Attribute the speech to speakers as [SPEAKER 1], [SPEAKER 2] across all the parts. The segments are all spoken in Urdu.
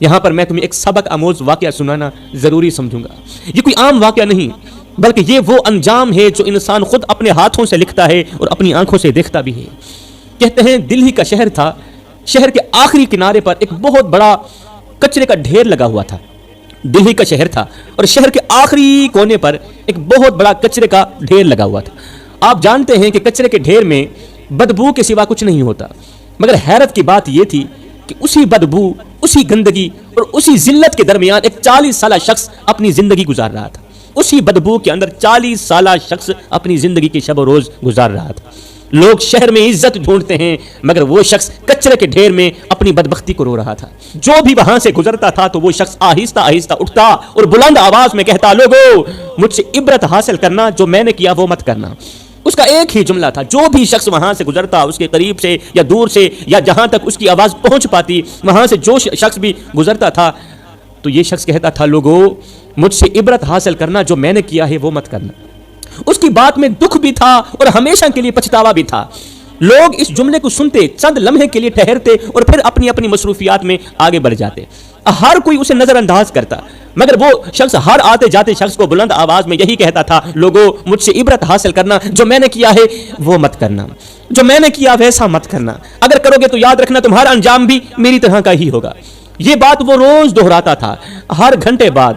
[SPEAKER 1] یہاں پر میں تمہیں ایک سبق آموز واقعہ سنانا ضروری سمجھوں گا. یہ کوئی عام واقعہ نہیں بلکہ یہ وہ انجام ہے جو انسان خود اپنے ہاتھوں سے لکھتا ہے اور اپنی آنکھوں سے دیکھتا بھی ہے. کہتے ہیں دلہی کا شہر تھا. شہر کے آخری کنارے پر ایک بہت بڑا کچرے کا ڈھیر لگا ہوا تھا. دلہی کا شہر تھا اور شہر کے آخری کونے پر ایک بہت بڑا کچرے کا ڈھیر لگا ہوا تھا. آپ جانتے ہیں کہ کچرے کے ڈھیر میں بدبو کے سوا کچھ نہیں ہوتا, مگر حیرت کی بات یہ تھی کہ اسی بدبو, اسی گندگی اور اسی ذلت کے درمیان ایک 40 سالہ شخص اپنی زندگی گزار رہا تھا. اسی بدبو کے اندر 40 سالہ شخص اپنی زندگی کی شب و روز گزار رہا تھا. لوگ شہر میں عزت ڈھونڈتے ہیں مگر وہ شخص کچرے کے ڈھیر میں اپنی بدبختی کو رو رہا تھا. جو بھی وہاں سے گزرتا تھا تو وہ شخص آہستہ آہستہ اٹھتا اور بلند آواز میں کہتا, لوگو مجھ سے عبرت حاصل کرنا, جو میں نے کیا وہ مت کرنا. اس کا ایک ہی جملہ تھا. جو بھی شخص وہاں سے گزرتا, اس کے قریب سے یا دور سے یا جہاں تک اس کی آواز پہنچ پاتی, وہاں سے جو شخص بھی گزرتا تھا تو یہ شخص کہتا تھا, لوگو مجھ سے عبرت حاصل کرنا, جو میں نے کیا ہے وہ مت کرنا. اس کی بات میں دکھ بھی تھا اور ہمیشہ کے لیے پچھتاوا بھی تھا. لوگ اس جملے کو سنتے, چند لمحے کے لیے ٹھہرتے اور پھر اپنی اپنی مصروفیات میں آگے بڑھ جاتے. ہر کوئی اسے نظر انداز کرتا مگر وہ شخص ہر آتے جاتے شخص کو بلند آواز میں یہی کہتا تھا, لوگو مجھ سے عبرت حاصل کرنا, جو میں نے کیا ہے وہ مت کرنا, جو میں نے کیا ویسا مت کرنا. اگر کرو گے تو یاد رکھنا تمہارا انجام بھی میری طرح کا ہی ہوگا. یہ بات وہ روز دہراتا تھا. ہر گھنٹے بعد,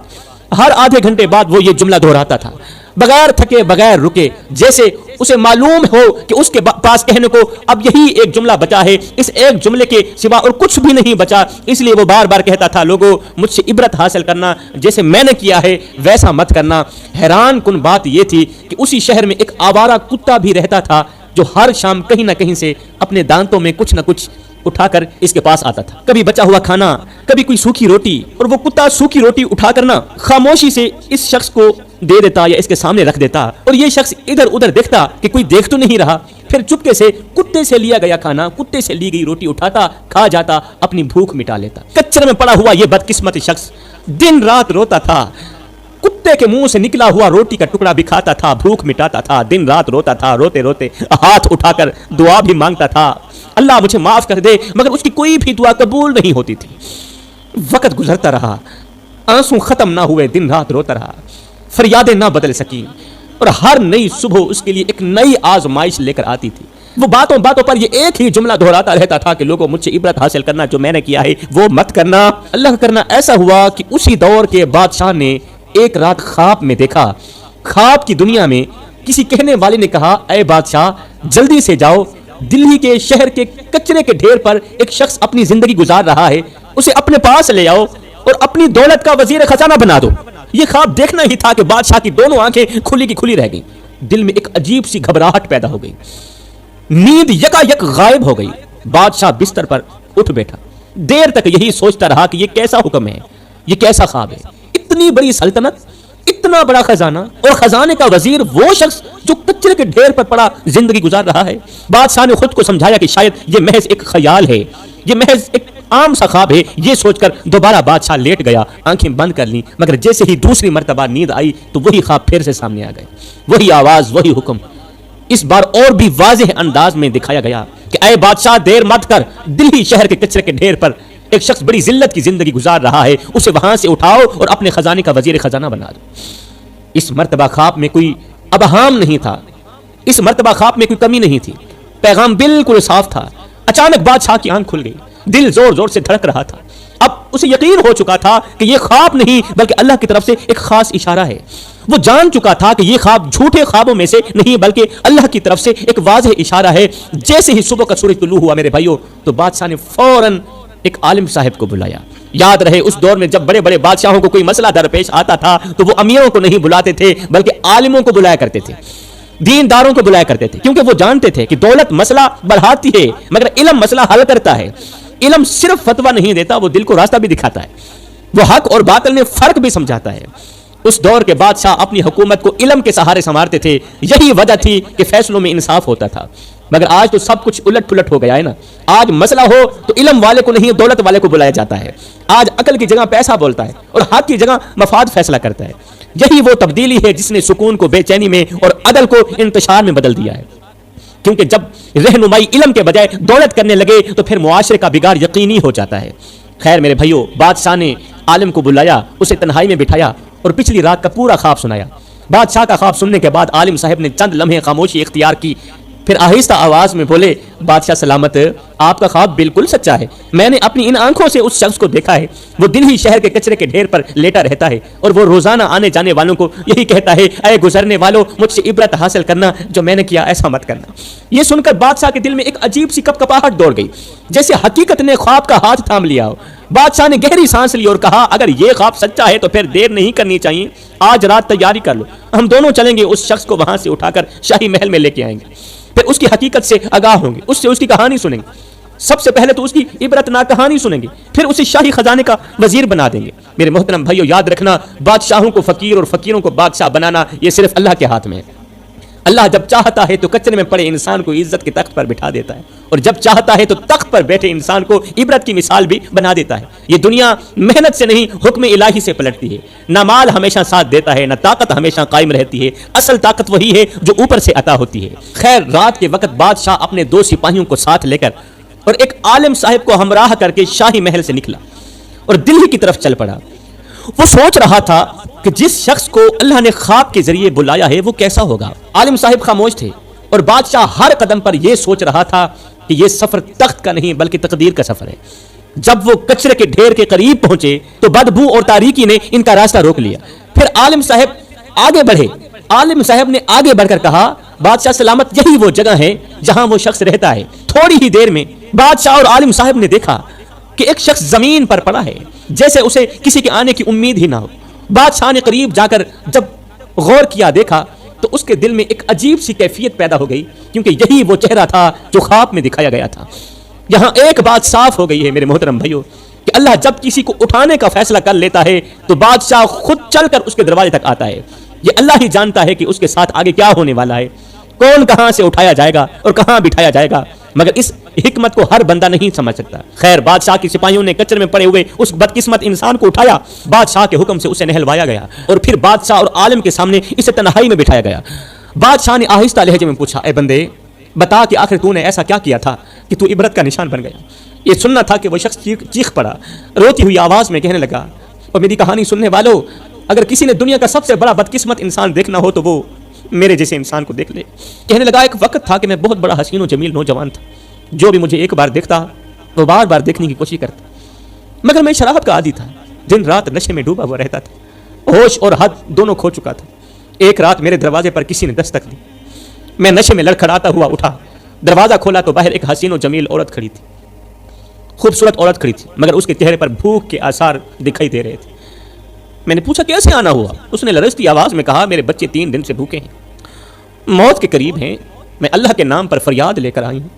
[SPEAKER 1] ہر آدھے گھنٹے بعد وہ یہ جملہ دہراتا تھا, بغیر تھکے بغیر رکے, جیسے اسے معلوم ہو کہ اس کے پاس کہنے کو اب یہی ایک جملہ بچا ہے, اس ایک جملے کے سوا اور کچھ بھی نہیں بچا. اس لیے وہ بار بار کہتا تھا, لوگو مجھ سے عبرت حاصل کرنا, جیسے میں نے کیا ہے ویسا مت کرنا. حیران کن بات یہ تھی کہ اسی شہر میں ایک آوارہ کتا بھی رہتا تھا جو ہر شام کہیں نہ کہیں سے اپنے دانتوں میں کچھ نہ کچھ اٹھا کر اس کے پاس آتا تھا. کبھی بچا ہوا کھانا, کبھی کوئی سوکھی روٹی, اور وہ کتا سوکھی روٹی اٹھا کر نا خاموشی سے اس شخص کو دے دیتا یا اس کے سامنے رکھ دیتا, اور یہ شخص ادھر ادھر دیکھتا کہ کوئی دیکھ تو نہیں رہا. پھر چپکے سے کتے سے لیا گیا کھانا, کتے سے لی گئی روٹی اٹھاتا, کھا جاتا, اپنی بھوک مٹا لیتا. کچرے میں پڑا ہوا یہ بدقسمت شخص دن رات روتا تھا. کتے کے منہ سے نکلا ہوا روٹی کا ٹکڑا بھی کھاتا تھا, بھوک مٹاتا تھا, دن رات روتا تھا. روتے روتے ہاتھ اٹھا کر دعا بھی مانگتا تھا, اللہ مجھے معاف کر دے, مگر اس کی کوئی بھی دعا قبول نہیں ہوتی تھی. وقت گزرتا رہا, آنسو ختم نہ ہوئے, دن رات روتا رہا, فریادیں نہ بدل سکیں, اور ہر نئی صبح اس کے لیے ایک نئی آزمائش لے کر آتی تھی. وہ باتوں باتوں پر یہ ایک ہی جملہ دہراتا رہتا تھا کہ لوگوں مجھ سے عبرت حاصل کرنا, جو میں نے کیا ہے وہ مت کرنا. اللہ کا کرنا ایسا ہوا کہ اسی دور کے بادشاہ نے ایک رات خواب میں دیکھا. خواب کی دنیا میں کسی کہنے والے نے کہا, اے بادشاہ جلدی سے جاؤ, دلہی کے شہر کے کچرے کے ڈھیر پر ایک شخص اپنی زندگی گزار رہا ہے, اسے اپنے پاس لے آؤ اور اپنی دولت کا وزیر خزانہ بنا دو. یہ خواب دیکھنا ہی تھا کہ بادشاہ کی دونوں آنکھیں کھلی کی کھلی رہ گئیں. دل میں ایک عجیب سی گھبراہٹ پیدا ہو گئی, نیند یکا یک غائب ہو گئی. بادشاہ بستر پر اٹھ بیٹھا, دیر تک یہی سوچتا رہا کہ یہ کیسا حکم ہے, یہ کیسا خواب ہے. اتنی بڑی سلطنت, اتنا بڑا خزانہ, اور خزانے کا وزیر وہ شخص جو کچرے کے ڈھیر پر پڑا زندگی گزار رہا ہے. بادشاہ نے خود کو سمجھایا کہ شاید یہ محض ایک خیال ہے, یہ محض ایک عام سا خواب ہے. یہ سوچ کر دوبارہ بادشاہ لیٹ گیا, آنکھیں بند کر لیں, مگر جیسے ہی دوسری مرتبہ نیند آئی تو وہی خواب پھر سے سامنے آ گئے. وہی آواز, وہی حکم, اس بار اور بھی واضح انداز میں دکھایا گیا کہ اے بادشاہ دیر مت کر, دلہی شہر کے کچرے کے ڈھیر پر ایک شخص بڑی ذلت کی زندگی گزار رہا ہے, اسے وہاں سے اٹھاؤ اور اپنے خزانے کا وزیر خزانہ بنا دو. اس مرتبہ خواب میں کوئی ابہام نہیں تھا, اس مرتبہ خواب میں کوئی کمی نہیں تھی, پیغام بالکل صاف تھا. اچانک بادشاہ کی آنکھ کھل گئی, دل زور زور سے دھڑک رہا تھا. اب اسے یقین ہو چکا تھا کہ یہ خواب نہیں بلکہ اللہ کی طرف سے ایک خاص اشارہ ہے. وہ جان چکا تھا کہ یہ خواب جھوٹے خوابوں میں سے نہیں بلکہ اللہ کی طرف سے ایک واضح اشارہ ہے. جیسے ہی صبح کا سورج طلوع ہوا میرے بھائیوں, تو بادشاہ نے فوراً ایک عالم صاحب کو بلایا. یاد رہے اس دور میں جب بڑے بڑے بادشاہوں کو کوئی مسئلہ درپیش آتا تھا تو وہ امیروں کو نہیں بلاتے تھے بلکہ عالموں کو بلایا کرتے تھے, دینداروں کو بلایا کرتے تھے, کیونکہ وہ جانتے تھے کہ دولت مسئلہ بڑھاتی ہے مگر علم مسئلہ حل کرتا ہے. علم صرف فتویٰ نہیں دیتا, وہ دل کو راستہ بھی دکھاتا ہے, وہ حق اور باطل میں فرق بھی سمجھاتا ہے. اس دور کے بادشاہ اپنی حکومت کو علم کے سہارے سنوارتے تھے, یہی وجہ تھی کہ فیصلوں میں انصاف ہوتا تھا. مگر آج تو سب کچھ الٹ پلٹ ہو گیا ہے نا. آج مسئلہ ہو تو علم والے کو نہیں دولت والے کو بلایا جاتا ہے. آج عقل کی جگہ پیسہ بولتا ہے اور حق کی جگہ مفاد فیصلہ کرتا ہے. یہی وہ تبدیلی ہے جس نے سکون کو بے چینی میں اور عدل کو انتشار میں بدل دیا ہے. کیونکہ جب رہنمائی علم کے بجائے دولت کرنے لگے تو پھر معاشرے کا بگاڑ یقینی ہو جاتا ہے. خیر میرے بھائیوں، بادشاہ نے عالم کو بلایا، اسے تنہائی میں بٹھایا اور پچھلی رات کا پورا خواب سنایا۔ بادشاہ کا خواب سننے کے بعد عالم صاحب نے چند لمحے خاموشی اختیار کی، پھر آہستہ آواز میں بولے، بادشاہ سلامت، آپ کا خواب بالکل سچا ہے۔ میں نے اپنی ان آنکھوں سے اس شخص کو دیکھا ہے، وہ دن ہی شہر کے کچرے کے ڈھیر پر لیٹا رہتا ہے اور وہ روزانہ آنے جانے والوں کو یہی کہتا ہے، اے گزرنے والوں، مجھ سے عبرت حاصل کرنا، جو میں نے کیا ایسا مت کرنا۔ یہ سن کر بادشاہ کے دل میں ایک عجیب سی کپکپاہٹ دوڑ گئی، جیسے حقیقت نے خواب کا ہاتھ تھام لیا ہو۔ بادشاہ نے گہری سانس لی اور کہا، اگر یہ خواب سچا ہے تو پھر دیر نہیں کرنی چاہیے، آج رات تیاری کر لو، ہم دونوں چلیں گے، اس شخص کو وہاں سے اٹھا کر شاہی محل میں لے کے آئیں گے، پھر اس کی حقیقت سے آگاہ ہوں گے، اس سے اس کی کہانی سنیں گے۔ سب سے پہلے تو اس کی عبرتناک کہانی سنیں گے، پھر اسے شاہی خزانے کا وزیر بنا دیں گے۔ میرے محترم بھائیو، یاد رکھنا، بادشاہوں کو فقیر اور فقیروں کو بادشاہ بنانا یہ صرف اللہ کے ہاتھ میں ہے۔ اللہ جب چاہتا ہے تو کچرے میں پڑے انسان کو عزت کے تخت پر بٹھا دیتا ہے، اور جب چاہتا ہے تو تخت پر بیٹھے انسان کو عبرت کی مثال بھی بنا دیتا ہے۔ یہ دنیا محنت سے نہیں، حکم الہی سے پلٹتی ہے۔ نہ مال ہمیشہ ساتھ دیتا ہے، نہ طاقت ہمیشہ قائم رہتی ہے، اصل طاقت وہی ہے جو اوپر سے عطا ہوتی ہے۔ خیر، رات کے وقت بادشاہ اپنے 2 سپاہیوں کو ساتھ لے کر اور ایک عالم صاحب کو ہمراہ کر کے شاہی محل سے نکلا اور دلہی کی طرف چل پڑا۔ وہ سوچ رہا تھا کہ جس شخص کو اللہ نے خواب کے ذریعے بلایا ہے وہ کیسا ہوگا۔ عالم صاحب خاموش تھے اور بادشاہ ہر قدم پر یہ سوچ رہا تھا کہ یہ سفر تخت کا نہیں بلکہ تقدیر کا سفر ہے۔ جب وہ کچرے کے ڈھیر کے قریب پہنچے تو بدبو اور تاریکی نے ان کا راستہ روک لیا۔ پھر عالم صاحب آگے بڑھے۔ عالم صاحب نے آگے بڑھ کر کہا، بادشاہ سلامت، یہی وہ جگہ ہے جہاں وہ شخص رہتا ہے۔ تھوڑی ہی دیر میں بادشاہ اور عالم صاحب نے دیکھا کہ ایک شخص زمین پر پڑا ہے، جیسے اسے کسی کے آنے کی امید ہی نہ ہو۔ بادشاہ نے قریب جا کر جب غور کیا، دیکھا تو اس کے دل میں ایک عجیب سی کیفیت پیدا ہو گئی، کیونکہ یہی وہ چہرہ تھا جو خواب میں دکھایا گیا تھا۔ یہاں ایک بات صاف ہو گئی ہے میرے محترم بھائیو، کہ اللہ جب کسی کو اٹھانے کا فیصلہ کر لیتا ہے تو بادشاہ خود چل کر اس کے دروازے تک آتا ہے۔ یہ اللہ ہی جانتا ہے کہ اس کے ساتھ آگے کیا ہونے والا ہے، کون کہاں سے اٹھایا جائے گا اور کہاں بٹھایا جائے گا، مگر اس حکمت کو ہر بندہ نہیں سمجھ سکتا۔ خیر، بادشاہ کی سپاہیوں نے کچرے میں پڑے ہوئے اس بدقسمت انسان کو اٹھایا، بادشاہ کے حکم سے اسے نہلوایا گیا اور پھر بادشاہ اور عالم کے سامنے اسے تنہائی میں بٹھایا گیا۔ بادشاہ نے آہستہ لہجے میں پوچھا، اے بندے، بتا کہ آخر تو نے ایسا کیا کیا تھا کہ تو عبرت کا نشان بن گیا۔ یہ سننا تھا کہ وہ شخص چیخ پڑا، روتی ہوئی آواز میں کہنے لگا، اور میری کہانی سننے والوں، اگر کسی نے دنیا کا سب سے بڑا بدقسمت انسان دیکھنا ہو تو وہ میرے جیسے انسان کو دیکھ لے۔ کہنے لگا، ایک وقت تھا کہ میں بہت بڑا حسین و جمیل نوجوان تھا، جو بھی مجھے ایک بار دیکھتا وہ بار بار دیکھنے کی کوشش کرتا، مگر میں شراب کا عادی تھا، دن رات نشے میں ڈوبا ہوا رہتا تھا، ہوش اور حد دونوں کھو چکا تھا۔ ایک رات میرے دروازے پر کسی نے دستک دی، میں نشے میں لڑکھڑاتا ہوا اٹھا، دروازہ کھولا تو باہر ایک حسین و جمیل عورت کھڑی تھی، خوبصورت عورت کھڑی تھی، مگر اس کے چہرے پر بھوک کے آثار دکھائی دے رہے تھے۔ میں نے پوچھا، کیسے آنا ہوا؟ اس نے لرزتی آواز میں کہا، میرے بچے 3 دن سے بھوکے ہیں، موت کے قریب ہیں، میں اللہ کے نام پر فریاد لے کر آئی ہوں،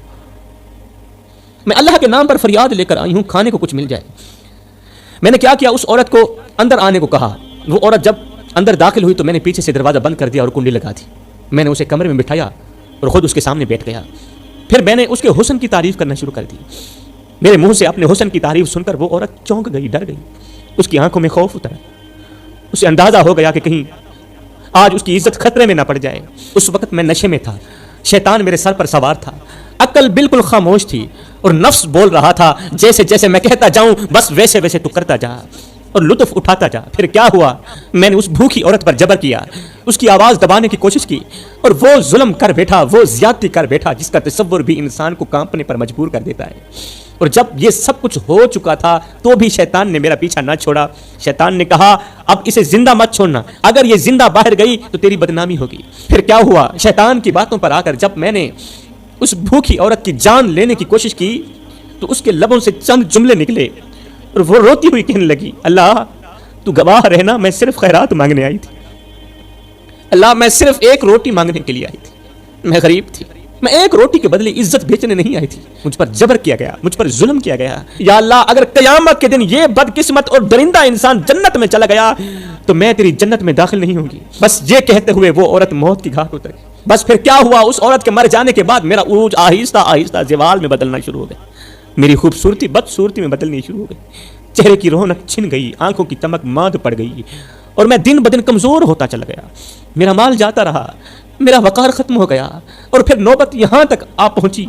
[SPEAKER 1] میں اللہ کے نام پر فریاد لے کر آئی ہوں، کھانے کو کچھ مل جائے۔ میں نے کیا کیا، اس عورت کو اندر آنے کو کہا۔ وہ عورت جب اندر داخل ہوئی تو میں نے پیچھے سے دروازہ بند کر دیا اور کنڈی لگا دی۔ میں نے اسے کمرے میں بٹھایا اور خود اس کے سامنے بیٹھ گیا۔ پھر میں نے اس کے حسن کی تعریف کرنا شروع کر دی۔ میرے منہ سے اپنے حسن کی تعریف سن کر وہ عورت چونک گئی، ڈر گئی، اس کی آنکھوں میں خوف اترا، اسے اندازہ ہو گیا کہ کہیں آج اس کی عزت خطرے میں نہ پڑ جائے۔ اس وقت میں نشے میں تھا، شیطان میرے سر پر سوار تھا، عقل بالکل خاموش تھی اور نفس بول رہا تھا، جیسے جیسے میں کہتا جاؤں بس ویسے ویسے تو کرتا جا اور لطف اٹھاتا جا۔ پھر کیا ہوا، میں نے اس بھوکی عورت پر جبر کیا، اس کی آواز دبانے کی کوشش کی، اور وہ ظلم کر بیٹھا، وہ زیادتی کر بیٹھا جس کا تصور بھی انسان کو کانپنے پر مجبور کر دیتا ہے۔ اور جب یہ سب کچھ ہو چکا تھا تو بھی شیطان نے میرا پیچھا نہ چھوڑا۔ شیطان نے کہا، اب اسے زندہ مت چھوڑنا، اگر یہ زندہ باہر گئی تو تیری بدنامی ہوگی۔ پھر کیا ہوا، شیطان کی باتوں پر آ کر جب میں نے اس بھوکی عورت کی جان لینے کی کوشش کی تو اس کے لبوں سے چند جملے نکلے اور وہ روتی ہوئی کہنے لگی، اللہ تو گواہ رہنا، میں صرف خیرات مانگنے آئی تھی، اللہ میں صرف ایک روٹی مانگنے کے لیے آئی تھی، میں غریب تھی، میں ایک روٹی کے بدلے عزت بیچنے نہیں آئی تھی، مجھ پر جبر کیا گیا، مجھ پر ظلم کیا گیا۔ یا اللہ، اگر قیامت کے دن یہ بدقسمت اور درندہ انسان جنت میں چلا گیا تو میں تیری جنت میں داخل نہیں ہوں گی۔ بس یہ کہتے ہوئے وہ عورت موت کی گھاٹ اتر گئی۔ بس پھر کیا ہوا، اس عورت کے مر جانے کے بعد میرا عروج آہستہ آہستہ زوال میں بدلنا شروع ہو گیا، میری خوبصورتی بدصورتی میں بدلنی شروع ہو گئی، چہرے کی رونق چھن گئی، آنکھوں کی چمک ماند پڑ گئی اور میں دن بدن کمزور ہوتا چلا گیا، میرا مال جاتا رہا، میرا وقار ختم ہو گیا۔ اور پھر نوبت یہاں تک آ پہنچی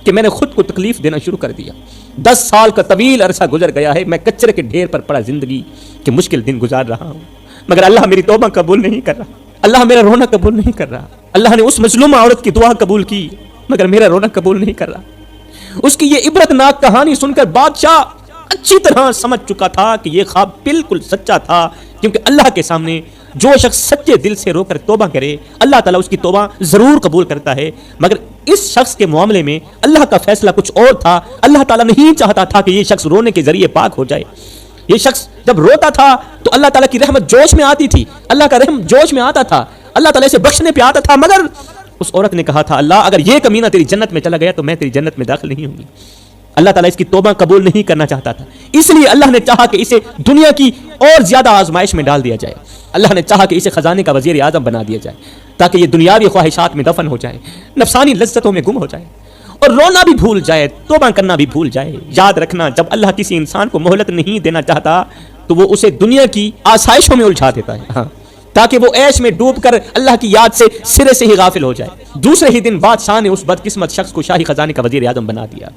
[SPEAKER 1] کہ کہ میں نے خود کو تکلیف دینا شروع کر دیا. 10 سال کا طویل عرصہ گزر گیا ہے, میں کچرے کے ڈھیر پر پڑا زندگی کے مشکل دن گزار رہا ہوں, مگر اللہ میری توبہ قبول نہیں کر رہا, اللہ میرا رونا قبول نہیں کر رہا. اللہ نے اس مظلومہ عورت کی دعا قبول کی مگر میرا رونا قبول نہیں کر رہا. اس کی یہ عبرتناک کہانی سن کر بادشاہ اچھی طرح سمجھ چکا تھا کہ یہ خواب بالکل سچا تھا, کیونکہ اللہ کے سامنے جو شخص سچے دل سے رو کر توبہ کرے اللہ تعالیٰ اس کی توبہ ضرور قبول کرتا ہے. مگر اس شخص کے معاملے میں اللہ کا فیصلہ کچھ اور تھا. اللہ تعالیٰ نہیں چاہتا تھا کہ یہ شخص رونے کے ذریعے پاک ہو جائے. یہ شخص جب روتا تھا تو اللہ تعالیٰ کی رحمت جوش میں آتی تھی, اللہ کا رحم جوش میں آتا تھا, اللہ تعالیٰ اسے بخشنے پہ آتا تھا. مگر اس عورت نے کہا تھا, اللہ اگر یہ کمینہ تیری جنت میں چلا گیا تو میں تیری جنت میں داخل نہیں ہوں گی. اللہ تعالیٰ اس کی توبہ قبول نہیں کرنا چاہتا تھا, اس لیے اللہ نے چاہا کہ اسے دنیا کی اور زیادہ آزمائش میں ڈال دیا جائے. اللہ نے چاہا کہ اسے خزانے کا وزیر اعظم بنا دیا جائے تاکہ یہ دنیاوی خواہشات میں دفن ہو جائے, نفسانی لذتوں میں گم ہو جائے اور رونا بھی بھول جائے, توبہ کرنا بھی بھول جائے. یاد رکھنا, جب اللہ کسی انسان کو مہلت نہیں دینا چاہتا تو وہ اسے دنیا کی آسائشوں میں الجھا دیتا ہے, ہاں, تاکہ وہ عیش میں ڈوب کر اللہ کی یاد سے سرے سے ہی غافل ہو جائے. دوسرے ہی دن بادشاہ نے اس بدقسمت شخص کو شاہی خزانے کا وزیر اعظم بنا دیا.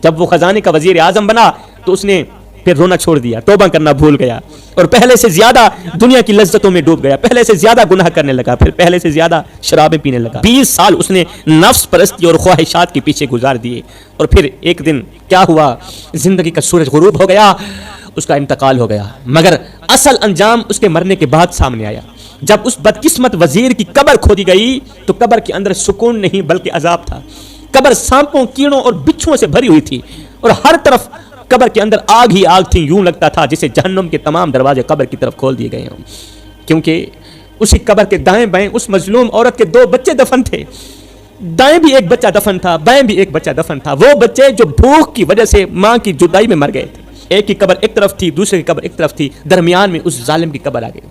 [SPEAKER 1] جب وہ خزانے کا وزیر اعظم بنا تو اس نے پھر رونا چھوڑ دیا, توبہ کرنا بھول گیا اور پہلے سے زیادہ دنیا کی لذتوں میں ڈوب گیا, پہلے سے زیادہ گناہ کرنے لگا, پھر پہلے سے زیادہ شرابیں پینے لگا. 20 سال اس نے نفس پرستی اور خواہشات کے پیچھے گزار دیے اور پھر ایک دن کیا ہوا, زندگی کا سورج غروب ہو گیا, اس کا انتقال ہو گیا. مگر اصل انجام اس کے مرنے کے بعد سامنے آیا. جب اس بدقسمت وزیر کی قبر کھودی گئی تو قبر کے اندر سکون نہیں بلکہ عذاب تھا. قبر سانپوں, کیڑوں اور بچھوؤں سے بھری ہوئی تھی اور ہر طرف قبر کے اندر آگ ہی آگ تھی. یوں لگتا تھا جسے جہنم کے تمام دروازے قبر کی طرف کھول دیے گئے ہوں, کیونکہ اسی قبر کے دائیں بائیں اس مظلوم عورت کے 2 بچے دفن تھے. دائیں بھی ایک بچہ دفن تھا, بائیں بھی ایک بچہ دفن تھا. وہ بچے جو بھوک کی وجہ سے ماں کی جدائی میں مر گئے تھے. ایک کی قبر ایک طرف تھی, دوسرے کی قبر ایک طرف تھی, درمیان میں اس ظالم کی قبر آ گئی,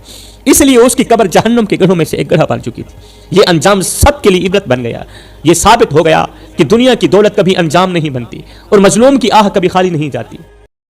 [SPEAKER 1] اس لیے اس کی قبر جہنم کے گڑھوں میں سے ایک گڑھا بن چکی تھی. یہ انجام سب کے لیے عبرت بن گیا. یہ ثابت ہو گیا کہ دنیا کی دولت کبھی انجام نہیں بنتی اور مظلوم کی آہ کبھی خالی نہیں جاتی.